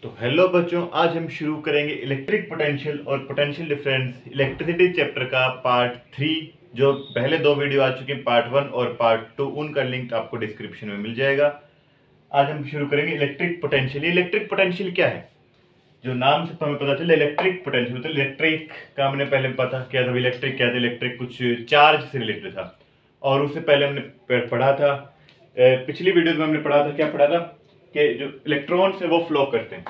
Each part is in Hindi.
तो हेलो बच्चों, आज हम शुरू करेंगे इलेक्ट्रिक पोटेंशियल और पोटेंशियल डिफरेंस इलेक्ट्रिसिटी चैप्टर का पार्ट 3। जो पहले दो वीडियो आ चुके हैं, पार्ट 1 और पार्ट 2, उनका लिंक आपको डिस्क्रिप्शन में मिल जाएगा। आज हम शुरू करेंगे इलेक्ट्रिक पोटेंशियल। इलेक्ट्रिक पोटेंशियल क्या है? जो नाम से हमें पता चला, इलेक्ट्रिक पोटेंशियल मतलब इलेक्ट्रिक का हमने पहले पता किया था। इलेक्ट्रिक क्या था? इलेक्ट्रिक कुछ चार्ज से रिलेटेड था, और उससे पहले हमने पढ़ा था, पिछली वीडियो में हमने पढ़ा था, क्या पढ़ा था कि जो इलेक्ट्रॉन्स है वो फ्लो करते हैं।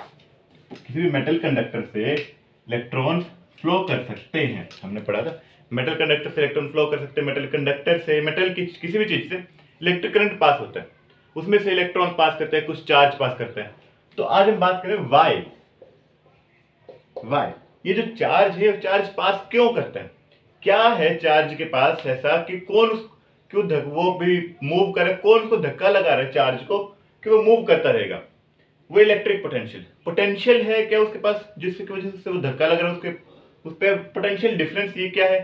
किसी भी मेटल कंडक्टर से इलेक्ट्रॉन्स फ्लो कर सकते हैं, हमने पढ़ा था। मेटल कंडक्टर से इलेक्ट्रॉन फ्लो कर सकते हैं। मेटल कंडक्टर से, मेटल की किसी भी चीज से इलेक्ट्रिक करंट पास होता है, उसमें से इलेक्ट्रॉन पास करते हैं, कुछ चार्ज पास करते हैं। तो आज हम बात करें वाई ये जो चार्ज है, चार्ज पास क्यों करता है? क्या है चार्ज के पास ऐसा कि वो भी मूव करे? कौन उसको धक्का लगा रहा है चार्ज को कि वो मूव करता रहेगा? वो इलेक्ट्रिक पोटेंशियल है क्या उसके पास, जिसकी वजह से वो धक्का लग रहा है उसके उस पर पोटेंशियल डिफरेंस। ये क्या है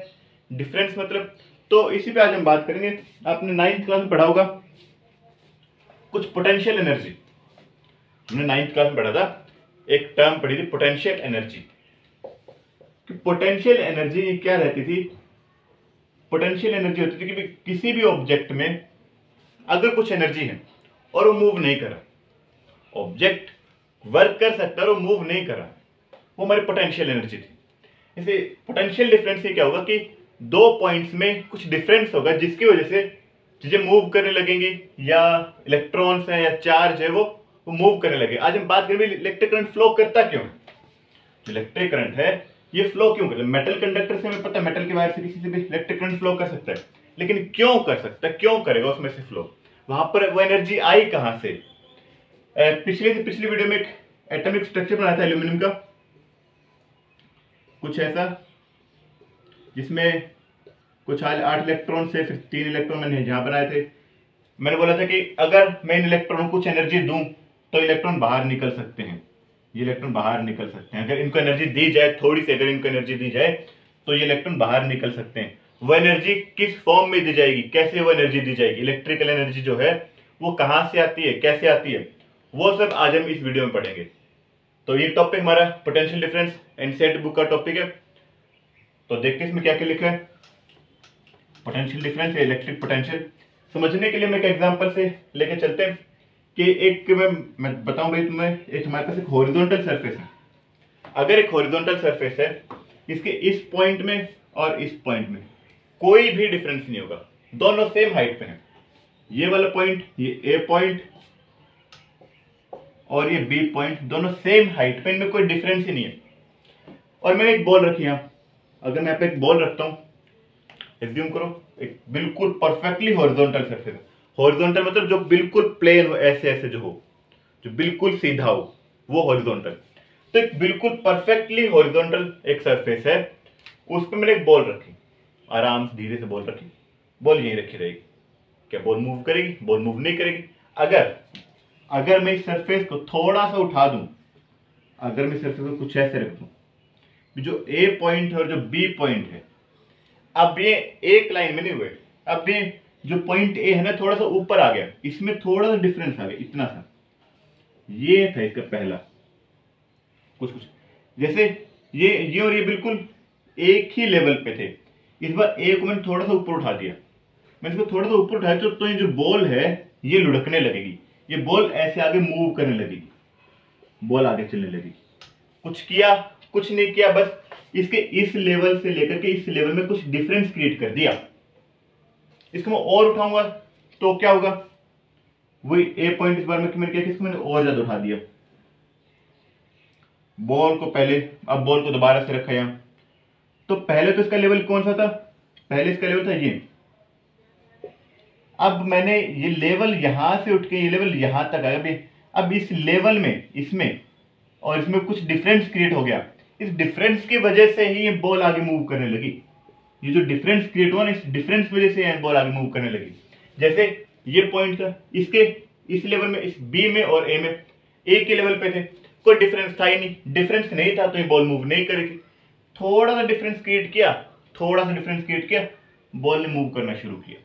डिफरेंस मतलब? तो इसी पे आज हम बात करेंगे। आपने 9th क्लास में पढ़ा होगा कुछ पोटेंशियल एनर्जी। हमने 9th क्लास में पढ़ा था, एक टर्म पढ़ी थी पोटेंशियल एनर्जी। पोटेंशियल एनर्जी क्या रहती थी? पोटेंशियल एनर्जी होती थी कि किसी भी ऑब्जेक्ट में अगर कुछ एनर्जी है और वो मूव नहीं कर रहा, ऑब्जेक्ट वर्क कर सकता है और मूव नहीं कर रहा, वो हमारी पोटेंशियल एनर्जी थी। इसे पोटेंशियल डिफरेंस से क्या होगा कि दो पॉइंट्स में कुछ डिफरेंस होगा, जिसकी वजह से चीजें मूव करने लगेंगी, या इलेक्ट्रॉन्स है या चार्ज है वो मूव करने लगे। आज हम बात करेंगे इलेक्ट्रिक करंट फ्लो करता क्यों है। इलेक्ट्रिक करंट है ये फ्लो क्यों करता है? मेटल कंडक्टर से हमें पता है, मेटल के वायर से किसी से भी इलेक्ट्रिक करंट फ्लो कर सकता है, लेकिन क्यों कर सकता है, क्यों करेगा उसमें से फ्लो? वहां पर वो एनर्जी आई कहां से? पिछली वीडियो में एक एटॉमिक स्ट्रक्चर बनाया था एल्यूमिनियम का, कुछ ऐसा, जिसमें कुछ 8 इलेक्ट्रॉन से फिर 3 इलेक्ट्रॉन मैंने यहां बनाए थे। मैंने बोला था कि अगर मैं इन इलेक्ट्रॉन को कुछ एनर्जी दूं तो इलेक्ट्रॉन बाहर निकल सकते हैं, ये इलेक्ट्रॉन बाहर निकल सकते हैं। अगर इनको एनर्जी दी जाए, थोड़ी सी अगर इनको एनर्जी दी जाए तो ये इलेक्ट्रॉन बाहर निकल सकते हैं। वो एनर्जी किस फॉर्म में दी जाएगी, कैसे वो एनर्जी दी जाएगी, इलेक्ट्रिकल एनर्जी जो है वो कहां से आती है, कैसे आती है, वो सब आज हम इस वीडियो में पढ़ेंगे। तो ये टॉपिक हमारा पोटेंशियल डिफरेंस एनसीईआरटी बुक का टॉपिक है। तो देखते हैं इसमें क्या क्या लिखा है। पोटेंशियल डिफरेंस या इलेक्ट्रिक पोटेंशियल समझने के लिए मैं एक एग्जांपल से लेके चलते हैं कि एक मैं बताऊं भाई तुम्हें, एक हमारे पास एक हॉरिजॉन्टल सरफेस है। अगर एक हॉरिजॉन्टल सरफेस है, इसके इस पॉइंट में और इस पॉइंट में कोई भी डिफरेंस नहीं होगा, दोनों सेम हाइट पे हैं। ये वाला पॉइंट, ये ए पॉइंट और ये बी पॉइंट, दोनों सेम हाइट पे, इनमें कोई डिफरेंस ही नहीं है। और मैंने एक बॉल रखी है, अगर मैं यहाँ पे एक बॉल रखता हूं, एज्यूम करो एक बिल्कुल परफेक्टली हॉरिजॉन्टल सरफेस है। हॉरिजॉन्टल मतलब जो बिल्कुल प्लेन हो, ऐसे ऐसे जो हो, जो बिल्कुल सीधा हो, वो हॉरिजॉन्टल। तो एक बिल्कुल परफेक्टली हॉरिजॉन्टल एक सरफेस है, उस पर मैंने एक बॉल रखी, आराम से धीरे से बॉल रखी, बॉल यहीं रखी रहेगी। क्या बॉल मूव करेगी? बॉल मूव नहीं करेगी। अगर मैं इस सरफेस को थोड़ा सा उठा दूं, अगर मैं सरफेस को कुछ ऐसे रख दूं, जो ए पॉइंट है और जो बी पॉइंट है, अब ये एक लाइन में नहीं हुए, अब ये जो पॉइंट ए है ना थोड़ा सा ऊपर आ गया, इसमें थोड़ा सा डिफरेंस आ गया, इतना सा। ये था इसका पहला कुछ जैसे ये और ये बिल्कुल एक ही लेवल पे थे। इस बार ए को मैंने थोड़ा सा ऊपर उठा दिया, मैं इसको थोड़ा सा ऊपर उठाया तो ये जो बॉल है ये लुढ़कने लगेगी, ये बॉल ऐसे आगे मूव करने लगेगी, बॉल आगे चलने लगेगी। कुछ किया, कुछ नहीं किया, बस इसके इस लेवल से लेकर के इस लेवल में कुछ डिफरेंस क्रिएट कर दिया। इसको मैं और उठाऊंगा तो क्या होगा? वही ए पॉइंट, इस बार में मैंने क्या किया, इसको मैंने और ज्यादा उठा दिया बॉल को पहले, अब बॉल को दोबारा से रखा यहां। तो पहले तो इसका लेवल कौन सा था? पहले इसका लेवल था ये। अब मैंने ये लेवल यहां से उठ के ये लेवल यहां तक आया। अब इस लेवल में, इसमें और इसमें कुछ डिफरेंस क्रिएट हो गया। इस डिफरेंस की वजह से ही ये बॉल आगे मूव करने लगी। ये जो डिफरेंस क्रिएट हुआ ना, इस डिफरेंस की वजह से ये बॉल आगे मूव करने लगी। जैसे ये पॉइंट था, इसके इस लेवल में, इस बी में और ए में एक ही लेवल पे थे, कोई डिफरेंस था ही नहीं। डिफरेंस नहीं था तो ये बॉल मूव नहीं करेगी। थोड़ा सा डिफरेंस क्रिएट किया, थोड़ा सा डिफरेंस क्रिएट किया, बॉल ने मूव करना शुरू किया।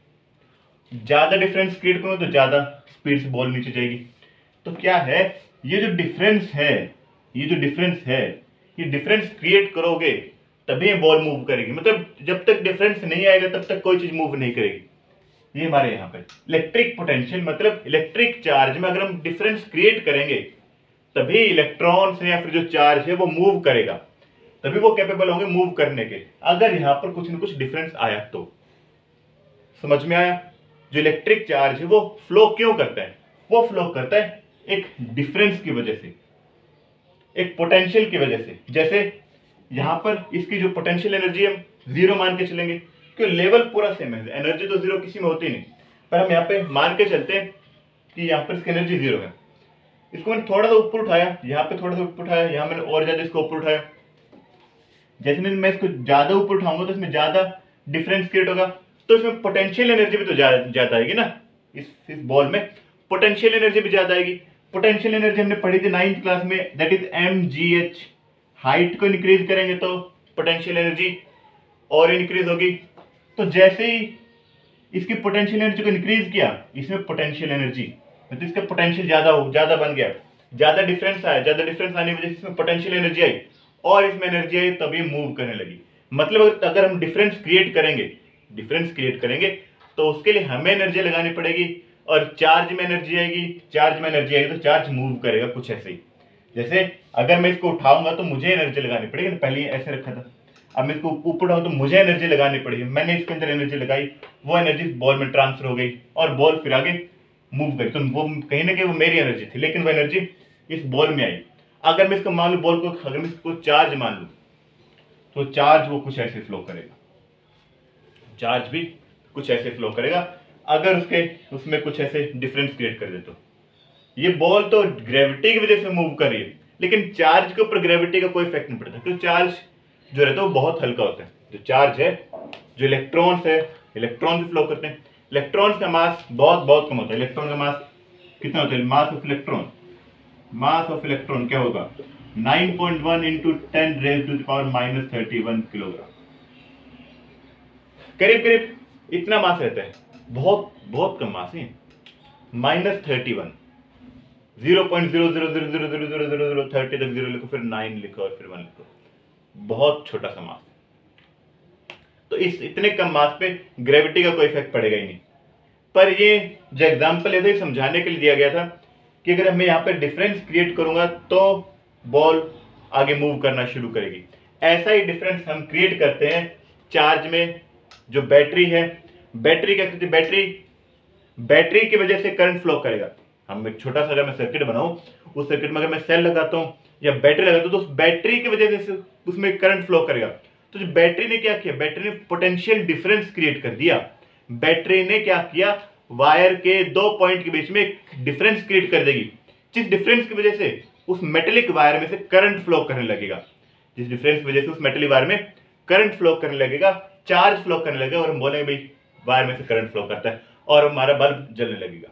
ज्यादा डिफरेंस क्रिएट करो तो ज्यादा स्पीड से बॉल नीचे जाएगी। तो क्या है, ये जो डिफरेंस है ये जो डिफरेंस है, ये डिफरेंस क्रिएट करोगे तभी ये बॉल मूव करेगी। मतलब जब तक डिफरेंस नहीं आएगा तब तक कोई चीज मूव नहीं करेगी। ये हमारे यहाँ पे इलेक्ट्रिक पोटेंशियल मतलब इलेक्ट्रिक चार्ज में अगर हम डिफरेंस क्रिएट करेंगे तभी इलेक्ट्रॉन्स या फिर जो चार्ज है वो मूव करेगा, तभी वो कैपेबल होंगे मूव करने के। अगर यहाँ पर कुछ न कुछ डिफरेंस आया तो समझ में आया? जो इलेक्ट्रिक चार्ज है वो फ्लो क्यों करता है? वो फ्लो करता है एक डिफरेंस की वजह से, एक पोटेंशियल की वजह से। जैसे यहां पर इसकी जो पोटेंशियल एनर्जी हम जीरो मान के चलेंगे क्योंकि लेवल पूरा सेम है, एनर्जी तो जीरो किसी में होती नहीं, पर हम यहाँ पे मान के चलते हैं कि यहाँ पर इसकी एनर्जी जीरो है। इसको मैंने थोड़ा सा ऊपर उठाया, यहाँ पे थोड़ा सा ऊपर उठाया, यहाँ मैंने और ज्यादा इसको ऊपर उठाया। जैसे मैं इसको ज्यादा ऊपर उठाऊंगा तो इसमें ज्यादा डिफरेंस क्रिएट होगा, तो इसमें पोटेंशियल एनर्जी भी तो ज्यादा आएगी ना। इस बॉल में पोटेंशियल एनर्जी भी ज्यादा आएगी। पोटेंशियल एनर्जी हमने पढ़ी थी 9th क्लास में, दैट इज mgh। हाइट को इंक्रीज करेंगे तो पोटेंशियल एनर्जी और इंक्रीज होगी। तो जैसे ही इसकी पोटेंशियल एनर्जी को इंक्रीज किया, इसमें पोटेंशियल एनर्जी मतलब इसका पोटेंशियल ज्यादा बन गया, ज्यादा डिफरेंस आया, ज्यादा डिफरेंस आने की वजह से इसमें पोटेंशियल एनर्जी आई और इसमें एनर्जी आई, तभी मूव करने लगी। मतलब अगर हम डिफरेंस क्रिएट करेंगे तो उसके लिए हमें एनर्जी लगानी पड़ेगी और चार्ज में एनर्जी आएगी, तो चार्ज मूव करेगा कुछ ऐसे ही। जैसे अगर मैं इसको उठाऊंगा तो मुझे एनर्जी लगानी पड़ेगी, पहले ऐसे रखा था, अब मैं इसको ऊपर उठाऊं तो मुझे एनर्जी लगानी पड़ेगी। मैंने इसके अंदर एनर्जी लगाई, वो एनर्जी बॉल में ट्रांसफर हो गई और बॉल फिर आगे मूव करी। तो वो कहीं ना कहीं वो मेरी एनर्जी थी, लेकिन वो एनर्जी इस बॉल में आई। अगर मैं इसको मान लू बॉल को, अगर मैं इसको चार्ज मान लू तो चार्ज वो कुछ ऐसे फ्लो करेगा, चार्ज भी कुछ ऐसे फ्लो करेगा। अगर उसमें कुछ ऐसे डिफरेंस क्रिएट कर दे तो ये बॉल तो ग्रेविटी की वजह से मूव कर रही है, लेकिन चार्ज के ऊपर ग्रेविटी का कोई इफेक्ट नहीं पड़ता क्योंकि चार्ज जो रहता है वो बहुत हल्का होता है। जो चार्ज है, जो इलेक्ट्रॉन्स है, इलेक्ट्रॉन भी फ्लो करते हैं। इलेक्ट्रॉन्स का मास बहुत कम होता है। इलेक्ट्रॉन का मास कितना होता है? मास ऑफ इलेक्ट्रॉन क्या होगा? 9.1 इंटू 10⁻⁻31 किलोग्राम, करीब इतना मास रहता है। बहुत कम मास है, -31, 0.00000030 तक 0 लिखो, फिर 9 लिखो और फिर 1 लिखो, बहुत छोटा सा मास। तो इस इतने कम मास पे ग्रेविटी का कोई इफेक्ट पड़ेगा ही नहीं। पर ये जो एग्जांपल है समझाने के लिए दिया गया था कि अगर मैं यहाँ पे डिफरेंस क्रिएट करूंगा तो बॉल आगे मूव करना शुरू करेगी। ऐसा ही डिफरेंस हम क्रिएट करते हैं चार्ज में। जो बैटरी है, बैटरी क्या करती है? बैटरी की वजह से करंट फ्लो करेगा। हम एक छोटा सा अगर मैं सर्किट बनाऊं, उस सर्किट में अगर मैं सेल लगाता हूं या बैटरी लगाता हूं तो उस बैटरी की वजह से उसमें करंट फ्लो करेगा। तो जो बैटरी ने क्या किया? बैटरी ने पोटेंशियल डिफरेंस क्रिएट कर दिया। बैटरी ने क्या किया? वायर के दो पॉइंट के बीच में एक डिफरेंस क्रिएट कर देगी, जिस डिफरेंस की वजह से उस मेटेलिक वायर में से करंट फ्लो करने लगेगा। जिस डिफरेंस की वजह से उस मेटेलिक वायर में करंट फ्लो करने लगेगा, चार्ज फ्लो करने लगेगा, और हम बोलेंगे भाई वायर में से करंट फ्लो करता है और हमारा बल्ब जलने लगेगा।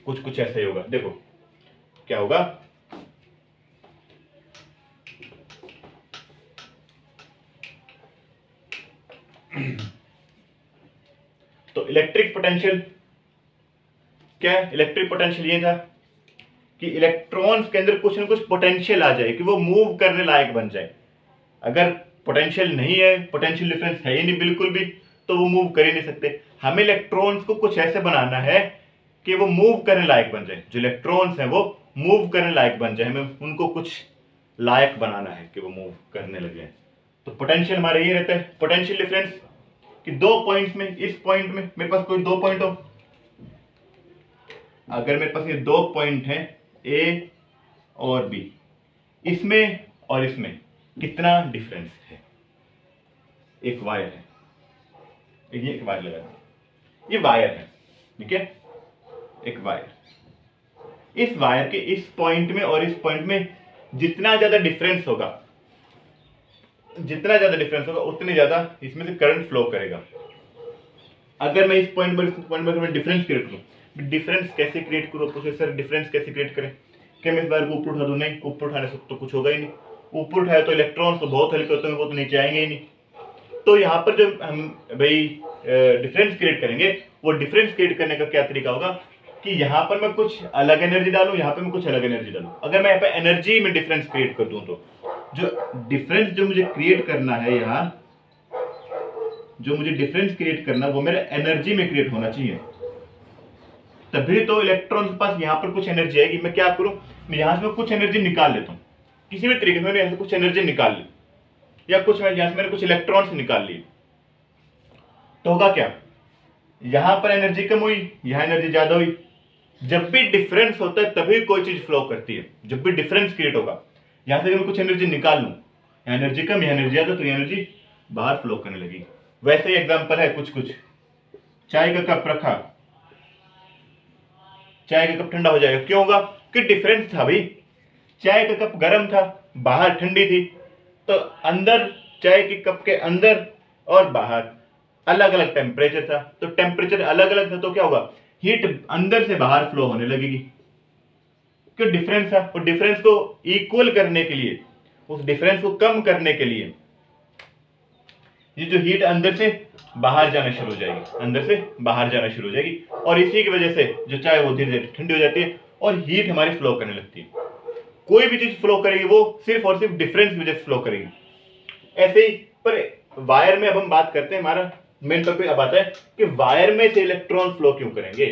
कुछ ऐसा ही होगा। देखो क्या होगा, तो इलेक्ट्रिक पोटेंशियल क्या है? इलेक्ट्रिक पोटेंशियल ये था कि इलेक्ट्रॉन्स के अंदर कुछ ना कुछ पोटेंशियल आ जाए कि वो मूव करने लायक बन जाए। अगर पोटेंशियल नहीं है, पोटेंशियल डिफरेंस है ही नहीं बिल्कुल भी, तो वो मूव कर ही नहीं सकते। हमें इलेक्ट्रॉन्स को कुछ ऐसे बनाना है कि वो मूव करने लायक बन जाए। जो इलेक्ट्रॉन्स हैं वो मूव करने लायक बन जाए, हमें उनको कुछ लायक बनाना है कि वो मूव करने लगे। तो पोटेंशियल हमारा ये रहता है, पोटेंशियल डिफरेंस कि दो पॉइंट्स में, इस पॉइंट में मेरे पास कोई दो पॉइंट हो, अगर मेरे पास ये दो पॉइंट हैं ए और बी, इसमें और इसमें कितना डिफरेंस है? एक वायर है, ये एक वायर लगा है, ये वायर है, ठीक है, एक वायर। इस वायर के इस पॉइंट में और इस पॉइंट में जितना ज्यादा डिफरेंस होगा उतने ज्यादा इसमें से करंट फ्लो करेगा। अगर मैं इस पॉइंट पर, डिफरेंस क्रिएट करूं, डिफरेंस कैसे क्रिएट करूं? प्रोसेसर डिफरेंस कैसे क्रिएट करें? क्या मैं इस वायर को ऊपर उठा दूं? नहीं, ऊपर उठाने से तो कुछ होगा ही नहीं। ऊपर उठाए तो इलेक्ट्रॉन्स तो बहुत हल्के होते हैं, वो तो नीचे आएंगे ही नहीं। तो यहाँ पर जो हम भाई डिफरेंस क्रिएट करेंगे, वो डिफरेंस क्रिएट करने का क्या तरीका होगा? कि यहाँ पर मैं कुछ अलग एनर्जी डालूं, यहाँ पे मैं कुछ अलग एनर्जी डालूं। अगर मैं यहाँ पे एनर्जी में डिफरेंस क्रिएट कर दूं तो जो डिफरेंस जो मुझे क्रिएट करना है, यहाँ जो मुझे डिफरेंस क्रिएट करना वो मेरे एनर्जी में क्रिएट होना चाहिए, तभी तो इलेक्ट्रॉन के पास यहाँ पर कुछ एनर्जी आएगी। मैं क्या करूं, मैं यहाँ से कुछ एनर्जी निकाल लेता हूँ, किसी भी तरीके से मैंने यहाँ से कुछ एनर्जी निकाल ली, या कुछ यहाँ से मैंने कुछ इलेक्ट्रॉन्स निकाल लिए, तो होगा क्या, यहां पर एनर्जी कम हुई, यहां एनर्जी ज्यादा हुई। जब भी डिफरेंस होता है तभी कोई चीज फ्लो करती है, जब भी डिफरेंस क्रिएट होगा। यहां से मैं कुछ एनर्जी निकाल लूं, यहाँ एनर्जी कम, यहाँ एनर्जी ज्यादा, तो ये एनर्जी बाहर फ्लो करने लगी। वैसे ही एग्जांपल है कुछ कुछ, चाय का कप रखा, चाय का कप ठंडा हो जाएगा, क्यों होगा, कि डिफरेंस था भाई। चाय का कप गर्म था, बाहर ठंडी थी, तो अंदर चाय के कप के अंदर और बाहर अलग अलग टेम्परेचर था, तो टेम्परेचर अलग अलग था, तो क्या होगा, हीट अंदर से बाहर फ्लो होने लगेगी, क्यों डिफरेंस था। और डिफरेंस को इक्वल करने के लिए, उस डिफरेंस को कम करने के लिए ये जो हीट अंदर से बाहर जाना शुरू हो जाएगी, अंदर से बाहर जाना शुरू हो जाएगी, और इसी की वजह से जो चाय वो धीरे धीरे ठंडी हो जाती है और हीट हमारी फ्लो करने लगती है। कोई भी चीज फ्लो करेगी वो सिर्फ और सिर्फ डिफरेंस की वजह से फ्लो करेगी। ऐसे ही पर वायर में अब हम बात करते हैं, हमारा मेन टॉपिक अब आता है कि वायर में से इलेक्ट्रॉन फ्लो क्यों करेंगे,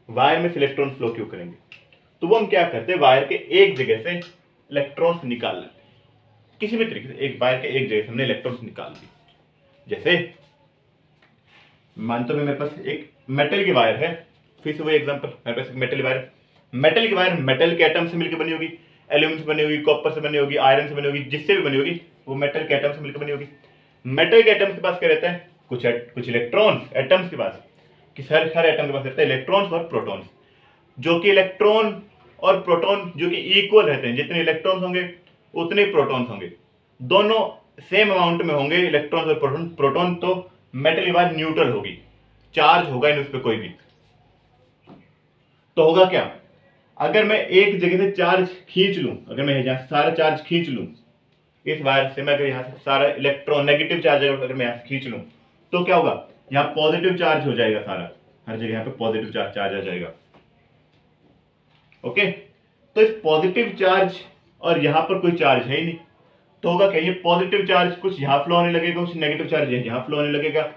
वायर में से इलेक्ट्रॉन फ्लो क्यों करेंगे। तो वो हम क्या करते हैं, वायर के एक जगह से इलेक्ट्रॉन्स निकाल लेते हैं, किसी भी तरीके से एक वायर के एक जगह से हमने इलेक्ट्रॉन्स निकाल दिए। जैसे मानते हैं मेरे पास एक मेटल की वायर है, फिर से वही एग्जांपल, मेरे पास एक मेटल की वायर, मेटल की वायर मेटल के एटम से मिलकर बनी होगी, एल्यूमिनियम से बनी होगी, कॉपर से बनी होगी, आयरन से बनी होगी, जिससे भी बनी होगी वो मेटल के एटम से मिलकर बनी होगी। मेटल के एटम्स के पास क्या रहता है, कुछ इलेक्ट्रॉन्स एटम्स के पास, कि हर एटम के पास रहता है इलेक्ट्रॉन्स और प्रोटॉन्स, जो कि इलेक्ट्रॉन और प्रोटॉन जो कि इक्वल रहते हैं, जितने इलेक्ट्रॉन्स होंगे उतने प्रोटॉन्स होंगे, दोनों सेम अमाउंट में होंगे इलेक्ट्रॉन्स और प्रोटॉन। प्रोटॉन तो मेटल की वायर न्यूट्रल होगी, चार्ज होगा इन उस पर कोई भी। तो होगा क्या, अगर मैं एक जगह से चार्ज खींच लूं, अगर मैं यहां से सारा चार्ज खींच लूं इस वायर से, मैं अगर यहां से सारा इलेक्ट्रॉन नेगेटिव चार्ज अगर मैं यहां से खींच लूं, तो क्या होगा, यहां पॉजिटिव चार्ज हो जाएगा सारा, हर जगह यहां पे पॉजिटिव चार्ज आ जाएगा। ओके, तो इस पॉजिटिव चार्ज और यहां पर कोई चार्ज है ही नहीं, तो होगा क्या, ये पॉजिटिव चार्ज कुछ यहां फ्लो होने लगेगा, कुछ नेगेटिव चार्ज यहां फ्लो होने लगेगा,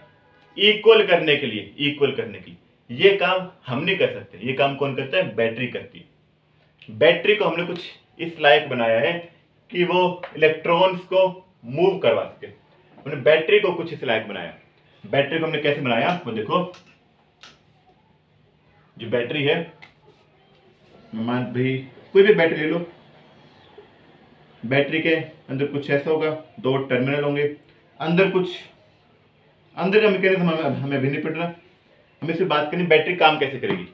इक्वल करने के लिए, इक्वल करने के लिए। ये काम हम नहीं कर सकते, ये काम कौन करता है, बैटरी करती है। बैटरी को हमने कुछ इस लायक बनाया है कि वो इलेक्ट्रॉन्स को मूव करवा सके, हमने बैटरी को कुछ इस लायक बनाया। बैटरी को हमने कैसे बनाया, वो देखो, जो बैटरी है, मान भाई कोई भी बैटरी ले लो, बैटरी के अंदर कुछ ऐसा होगा, दो टर्मिनल होंगे, अंदर कुछ, अंदर का मैकेनिज्म हमें अभी नहीं पड़ रहा, हमें सिर्फ बात करनी बैटरी काम कैसे करेगी।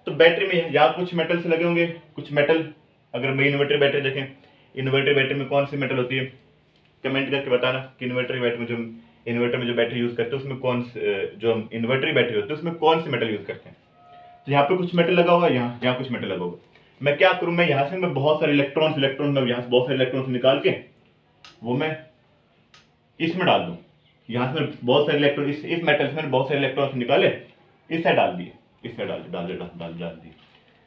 तो बैटरी में यहाँ कुछ मेटल्स लगे होंगे, कुछ मेटल, अगर मैं इन्वर्टर बैटरी देखें, इन्वर्टर बैटरी में कौन सी मेटल होती है, कमेंट करके बताना कि इन्वर्टर बैटरी में जो इन्वर्टर में जो बैटरी यूज करते हैं उसमें कौन, जो हम इन्वर्टर बैटरी होती है उसमें कौन सी मेटल यूज करते हैं। तो यहाँ पे कुछ मेटल लगा होगा, यहाँ कुछ मेटल लगा होगा। मैं क्या करूँ, मैं यहाँ से मैं बहुत सारे इलेक्ट्रॉन्स में यहाँ से बहुत सारे इलेक्ट्रॉन्स निकाल के वो मैं इसमें डाल दूँ, यहाँ से बहुत सारे इलेक्ट्रॉन इस मेटल से मैंने बहुत सारे इलेक्ट्रॉन्स निकाले, इस साइड डाल दिए, इस साइड डाल दिए।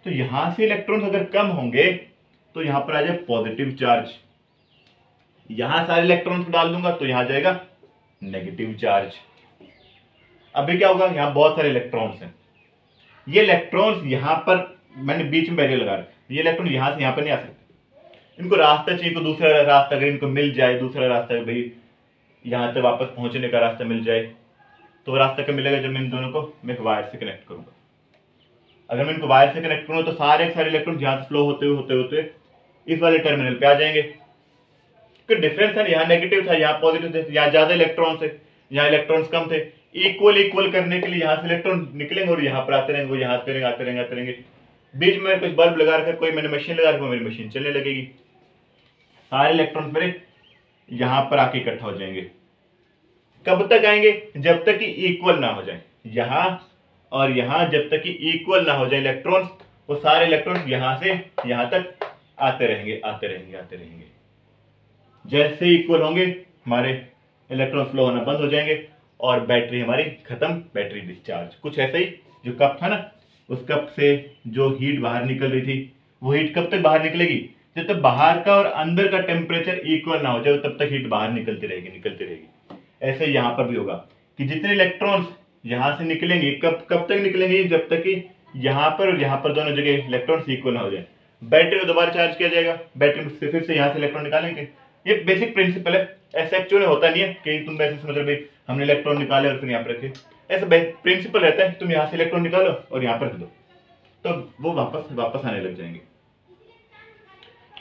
तो यहाँ से इलेक्ट्रॉन्स अगर कम होंगे तो यहाँ पर आ जाए पॉजिटिव चार्ज, यहाँ सारे इलेक्ट्रॉन्स डाल दूंगा तो यहाँ जाएगा नेगेटिव चार्ज। अभी क्या होगा, यहाँ बहुत सारे इलेक्ट्रॉन्स हैं, ये इलेक्ट्रॉन्स यहाँ पर मैंने बीच में बैरियर लगा रखा, ये इलेक्ट्रॉन यहाँ से यहाँ पर नहीं आ सकते, इनको रास्ता चाहिए, को दूसरा रास्ता अगर इनको मिल जाए, दूसरा रास्ता भाई यहाँ तक वापस पहुंचने का रास्ता मिल जाए, तो रास्ता कब मिलेगा, जब मैं इन दोनों को मैं एक वायर से कनेक्ट करूंगा। अगर मैं इनको वायर से कनेक्ट करूंगा तो सारे इलेक्ट्रॉन यहाँ से फ्लो होते हुए इस वाले टर्मिनल पे आ जाएंगे। डिफरेंस है, यहाँ नेगेटिव था, यहाँ पॉजिटिव थे, यहाँ ज्यादा इलेक्ट्रॉन थे, यहाँ इलेक्ट्रॉन्स कम थे। इक्वल करने के लिए यहाँ से इलेक्ट्रॉन निकलेंगे और यहाँ पर आते रहेंगे, वो यहाँ आते रहेंगे। बीच में कुछ बल्ब लगा रखा है, कोई मैंने मशीन लगा रखी है, मेरी मशीन चलने लगेगी, सारे इलेक्ट्रॉन्स मेरे यहाँ पर आके इकट्ठा हो जाएंगे। कब तक आएंगे, जब तक कि इक्वल ना हो जाए, यहाँ और यहाँ जब तक कि इक्वल ना हो जाए इलेक्ट्रॉन्स, वो सारे इलेक्ट्रॉन्स यहाँ से यहाँ तक आते रहेंगे। जैसे इक्वल होंगे हमारे इलेक्ट्रॉन फ्लो होना बंद हो जाएंगे और बैटरी हमारी खत्म, बैटरी डिस्चार्ज। कुछ ऐसा ही जो कप था ना, उस कप से जो हीट बाहर निकल रही थी वो हीट कब तक बाहर निकलेगी, जब तक बाहर का और अंदर का टेम्परेचर इक्वल ना हो जाए तब तक हीट बाहर निकलती रहेगी। ऐसे यहाँ पर भी होगा कि जितने इलेक्ट्रॉन्स यहाँ से निकलेंगे कब कब तक निकलेंगे, जब तक कि यहाँ पर और यहाँ पर दोनों जगह इलेक्ट्रॉन्स इक्वल ना हो जाए। बैटरी को दोबारा चार्ज किया जाएगा, बैटरी से फिर से यहाँ से इलेक्ट्रॉन निकालेंगे। ये बेसिक प्रिंसिपल है। ऐसा एक्चुअली होता नहीं है कि तुम ऐसे समझ लो भाई हमने इलेक्ट्रॉन निकाले और फिर यहाँ पर रखे। ऐसा प्रिंसिपल रहता है, तुम यहाँ से इलेक्ट्रॉन निकालो और यहाँ पर रख दो तो वो वापस आने लग जाएंगे।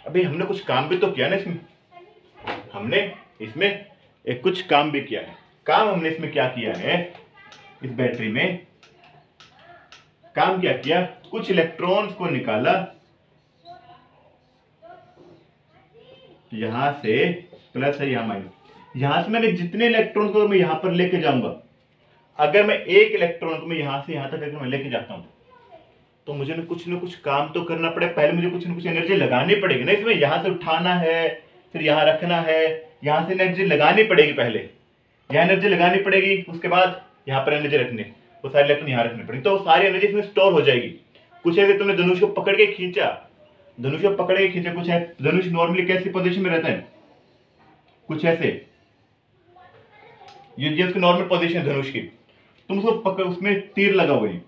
अभी हमने कुछ काम भी तो किया ना इसमें, हमने इसमें एक कुछ काम भी किया है। काम हमने इसमें क्या किया है, इस बैटरी में काम क्या किया, कुछ इलेक्ट्रॉन्स को निकाला यहां से, प्लस है यहां माइनस, यहां से मैंने जितने इलेक्ट्रॉन को मैं यहां पर लेके जाऊंगा, अगर मैं एक इलेक्ट्रॉन को मैं यहां से यहां तक अगर मैं लेके जाता हूं तो मुझे ना कुछ काम तो करना पड़े, पहले मुझे कुछ ना कुछ एनर्जी लगानी पड़ेगी ना इसमें। यहां से उठाना है, फिर यहां रखना है, यहां से एनर्जी लगानी पड़ेगी, पहले यहां एनर्जी लगानी पड़ेगी, उसके बाद यहां पर एनर्जी रखनी, वो सारे इलेक्ट्रॉन यहां रखने पड़ेगी, तो सारी एनर्जी इसमें स्टोर हो जाएगी। कुछ ऐसे तुमने धनुष को पकड़ के खींचा, कुछ है धनुष नॉर्मली कैसी पोजीशन में रहता है, कुछ ऐसे, ये उसकी नॉर्मल पोजीशन धनुष की, तुम उसको पकड़, उसमें तीर लगा हुआ है,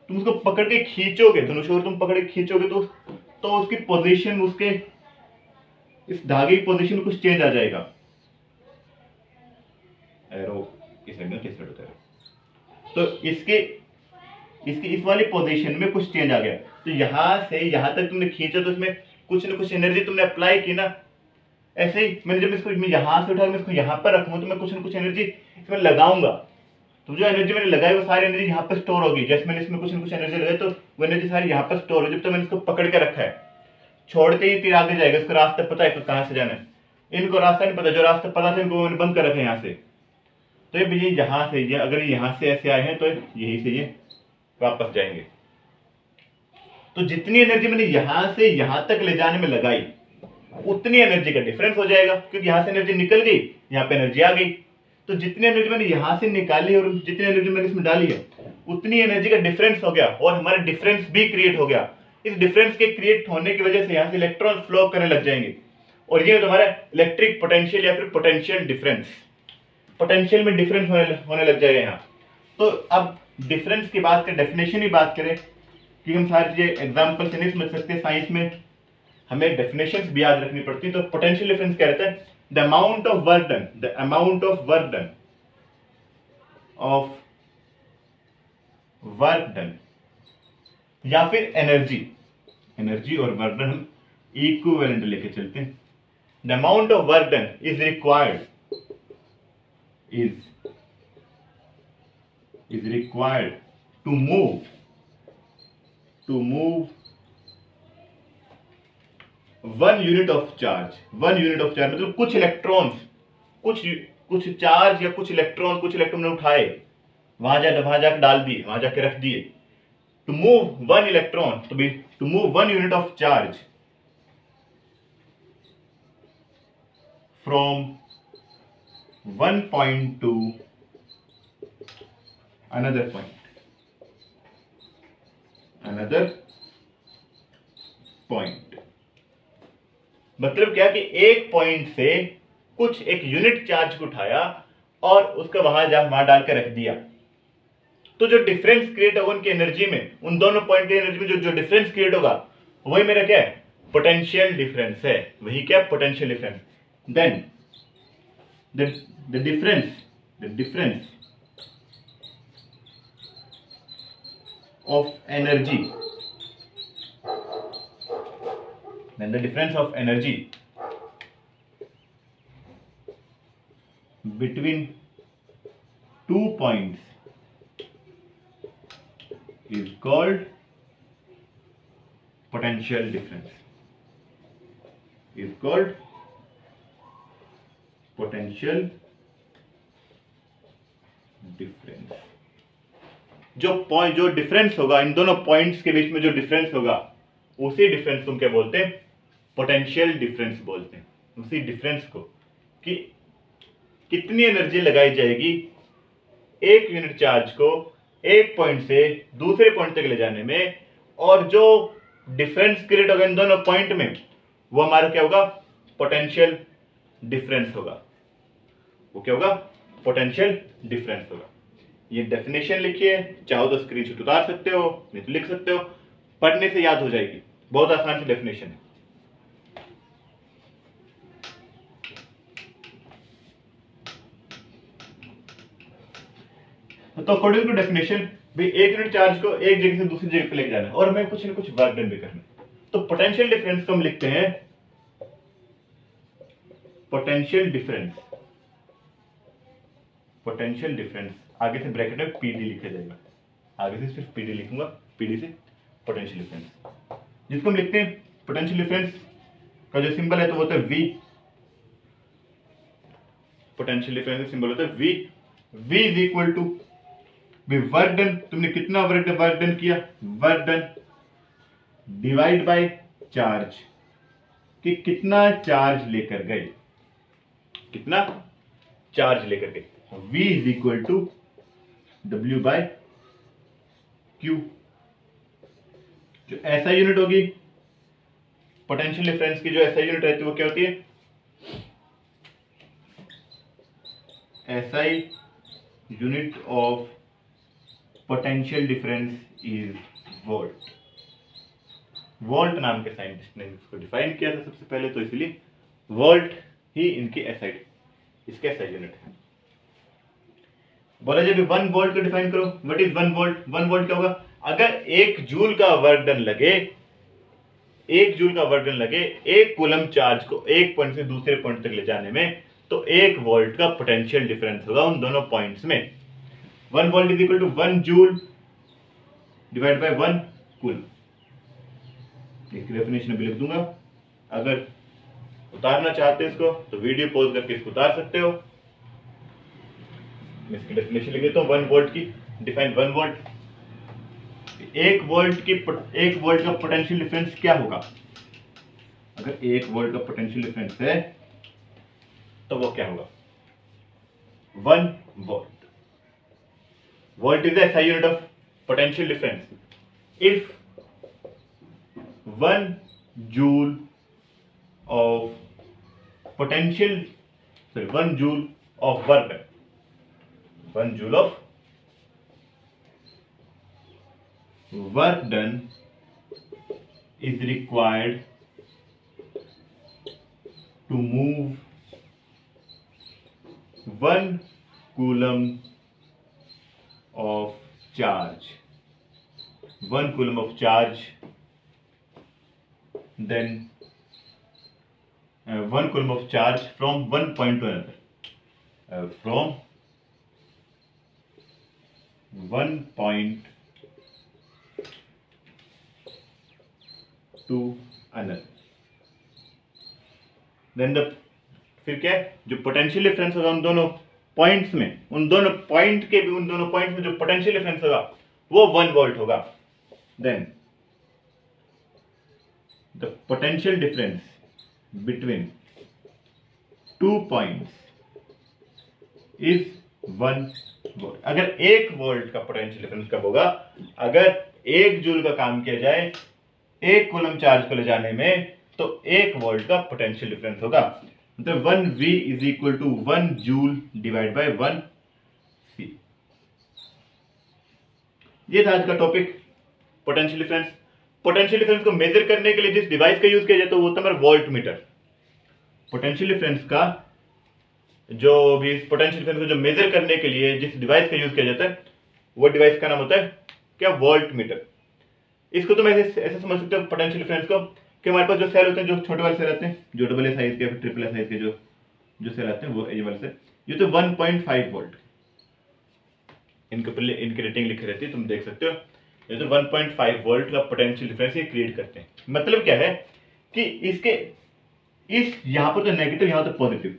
तुम उसको पकड़ के खींचोगे, धनुष को तुम पकड़ के खींचोगे तो उसकी पोजीशन, उसके इस धागे की पोजीशन में कुछ चेंज आ जाएगा। एरो इस साइड में किस साइड होता है, तो इसके इस वाली पोजीशन में कुछ चेंज आ गया, तो यहां से यहां तक तुमने खींचा तो इसमें कुछ ना कुछ एनर्जी तुमने अप्लाई की ना। ऐसे ही मैंने जब इसको यहां से उठा मैं इसको यहां पर रखूंगा तो मैं कुछ ना कुछ एनर्जी इसमें लगाऊंगा, तो जो एनर्जी मैंने लगाई वो सारी एनर्जी यहाँ पर स्टोर होगी। जैसे मैंने इसमें कुछ ना कुछ एनर्जी लगाई तो वो एनर्जी सारी यहाँ पर स्टोर होगी। जब तक मैंने इसको पकड़ के रखा है, छोड़ते ही तीर आगे जाएगा, इसको रास्ता पता है तो कहाँ से जाना है, इनको रास्ता नहीं पता, जो रास्ता पता था इनको मैंने बंद कर रखा है यहाँ से। तो ये यहाँ से ये अगर यहाँ से ऐसे आए हैं तो यही से ये वापस जाएंगे। तो जितनी एनर्जी मैंने यहाँ से यहाँ तक ले जाने में लगाई उतनी एनर्जी का डिफरेंस हो जाएगा, क्योंकि यहाँ से एनर्जी निकल गई, यहाँ पे एनर्जी आ गई। तो जितनी एनर्जी मैंने यहां से निकाली और जितनी एनर्जी मैंने इसमें डाली है उतनी एनर्जी का डिफरेंस हो गया, और हमारा डिफरेंस भी क्रिएट हो गया। इस डिफरेंस के क्रिएट होने की वजह से यहां से इलेक्ट्रॉन फ्लो करने लग जाएंगे, और ये हमारा इलेक्ट्रिक पोटेंशियल या फिर पोटेंशियल डिफरेंस, पोटेंशियल में डिफरेंस होने लग जाएगा यहाँ। तो अब डिफरेंस की बात करें, डेफिनेशन ही बात करें, कि हम सारी चीजें एग्जाम्पल से नहीं समझ सकते, साइंस में हमें डेफिनेशंस भी याद रखनी पड़ती है। तो पोटेंशियल डिफरेंस क्या रहता है, the amount of work done या फिर एनर्जी और वर्क डन हम इक्विवेलेंट लेके चलते हैं। the amount of work done is required to move 1 unit of charge मतलब कुछ इलेक्ट्रॉन्स, कुछ चार्ज या कुछ इलेक्ट्रॉन ने उठाए, वहां जाकर डाल दिए, वहां जाके रख दिए। To move 1 electron, to move 1 unit of charge from one point to another point. मतलब क्या कि एक पॉइंट से कुछ एक यूनिट चार्ज को उठाया और उसका वहां डाल कर रख दिया, तो जो डिफरेंस क्रिएट होगा उनकी एनर्जी में, उन दोनों पॉइंट की एनर्जी में जो डिफरेंस क्रिएट होगा वही मेरा क्या है, पोटेंशियल डिफरेंस है। वही क्या, potential difference. Then the difference of energy, then the difference of energy between 2 points is called potential difference, जो डिफरेंस होगा इन दोनों पॉइंट्स के बीच में, जो डिफरेंस होगा उसी डिफरेंस तुम क्या बोलते हैं, पोटेंशियल डिफरेंस बोलते हैं। उसी डिफरेंस को कि कितनी एनर्जी लगाई जाएगी एक यूनिट चार्ज को एक पॉइंट से दूसरे पॉइंट तक ले जाने में, और जो डिफरेंस क्रिएट होगा इन दोनों पॉइंट में, वो हमारा क्या होगा, पोटेंशियल डिफरेंस होगा। वो क्या होगा, पोटेंशियल डिफरेंस होगा। ये डेफिनेशन लिखिए, चाहो तो स्क्रीनशॉट उतार सकते हो, नहीं तो लिख सकते हो, पढ़ने से याद हो जाएगी, बहुत आसान सी डेफिनेशन है। तो अकॉर्डिंग टू डेफिनेशन भी एक यूनिट चार्ज को एक जगह से दूसरी जगह पे लेके जाना है और हमें कुछ ना कुछ वर्क डन भी करना है। तो पोटेंशियल डिफरेंस को हम लिखते हैं पोटेंशियल डिफरेंस, पोटेंशियल डिफरेंस आगे से ब्रैकेट में पीडी लिखा जाएगा, आगे से सिर्फ पीडी लिखूंगा, पीडी से पोटेंशियल डिफरेंस, जिसको हम लिखते हैं पोटेंशियल डिफरेंस का जो सिंबल है तो होता है वी। पोटेंशियल डिफरेंस का सिंबल होता है V. V is equal to work done, तुमने कितना वर्क डन किया, work done divide by charge, कि कितना चार्ज लेकर गए, कितना चार्ज लेकर गए। V is equal to W by Q। जो SI यूनिट होगी पोटेंशियल डिफरेंस की, जो SI यूनिट रहती है वो क्या होती है, SI unit of potential difference is volt. Volt नाम के साइंटिस्ट ने इसको डिफाइन किया था सबसे पहले, तो इसलिए वोल्ट ही इनकी SI, इसके SI यूनिट है। बोला जब 1 वोल्ट को डिफाइन करो, व्हाट इज 1 वोल्ट। 1 वोल्ट क्या होगा, अगर 1 जूल का वर्क डन लगे, 1 जूल का वर्क डन लगे एक कूलम चार्ज को एक पॉइंट से दूसरे पॉइंट तक ले जाने में, तो 1 वोल्ट का पोटेंशियल डिफरेंस होगा उन दोनों पॉइंट्स में। 1 volt is equal to 1 joule divide by 1 coulomb. इसकी डेफिनेशन अभी लिख दूंगा, अगर उतारना चाहते हो इसको तो वीडियो पॉज करके इसको उतार सकते हो। मैं इसकी डेफिनेशन लिख देता हूं 1 वोल्ट की, डिफाइन 1 वोल्ट, 1 वोल्ट का पोटेंशियल डिफरेंस क्या होगा। अगर 1 वोल्ट का पोटेंशियल डिफरेंस है तो वो क्या होगा, 1 volt. Volt is the SI unit of potential difference. If 1 joule of potential, sorry, 1 joule of work done, 1 joule of work done is required to move 1 coulomb of charge, 1 coulomb of charge, then 1 coulomb of charge from one point to another, from one point to another, then the फिर क्या है, जो पोटेंशियल डिफरेंस होगा उन दोनों पॉइंट्स में, उन दोनों पॉइंट में जो पोटेंशियल डिफरेंस होगा वो 1 वोल्ट होगा। Then the potential difference between 2 points is 1 volt. अगर 1 वोल्ट का पोटेंशियल डिफरेंस कब होगा, अगर 1 जूल का काम किया जाए 1 कूलम चार्ज को ले जाने में, तो 1 वोल्ट का पोटेंशियल डिफरेंस होगा। मतलब 1 V is equal to 1 joule divide by 1 C। ये था आज का topic, potential difference. Potential difference को मेजर करने के लिए जिस डिवाइस का यूज किया जाता है वो होता है वोल्ट मीटर। पोटेंशियल डिफरेंस का जो भी पोटेंशियल डिफरेंस को जो मेजर करने के लिए जिस डिवाइस का यूज किया जाता है वो डिवाइस का नाम होता है क्या, वोल्ट मीटर। इसको तुम ऐसे समझ सकते हो पोटेंशियल डिफरेंस को कि हमारे पास जो सेल होते हैं, जो छोटे वाले सेल आते हैं, जो डबल ए साइज के ट्रिपल ए साइज के जो सेल आते हैं, वो ये वाले सेल, ये तो 1.5 वोल्ट, इनके रेटिंग लिखी रहती है, तुम देख सकते हो। ये तो 1.5 वोल्ट का पोटेंशियल डिफरेंस ये क्रिएट करते हैं। मतलब क्या है कि इसके इस यहां पर तो नेगेटिव, यहां तो पॉजिटिव,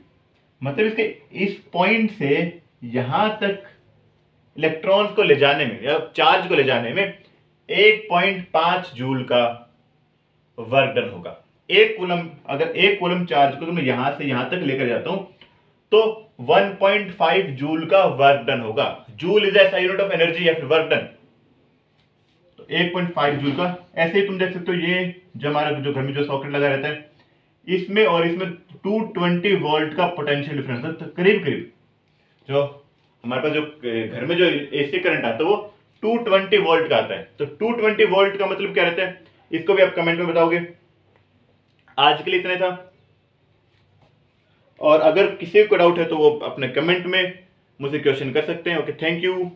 मतलब इसके इस पॉइंट से यहां तक इलेक्ट्रॉन्स को ले जाने में या चार्ज को ले जाने में 1.5 जूल का वर्क डन होगा। 1 कूलम, अगर 1 कूलम चार्ज को तो मैं यहां से यहां तक लेकर जाता हूं तो 1.5 जूल का वर्क डन होगा। जूल इज ऐसा यूनिट ऑफ एनर्जी या फिर वर्क डन, तो 1.5 जूल का। ऐसे ही तुम देख सकते हो ये जो हमारा जो घर में जो सॉकेट लगा रहता है, इसमें और इसमें 220 वोल्ट का पोटेंशियल डिफरेंस है। तो करीब करीब जो हमारे पास जो घर में जो एसी करंट आता है वो 220 वोल्ट का आता है। तो 220 वोल्ट का मतलब क्या रहता है, इसको भी आप कमेंट में बताओगे। आज के लिए इतना था, और अगर किसी को डाउट है तो वो अपने कमेंट में मुझसे क्वेश्चन कर सकते हैं। Okay, thank you.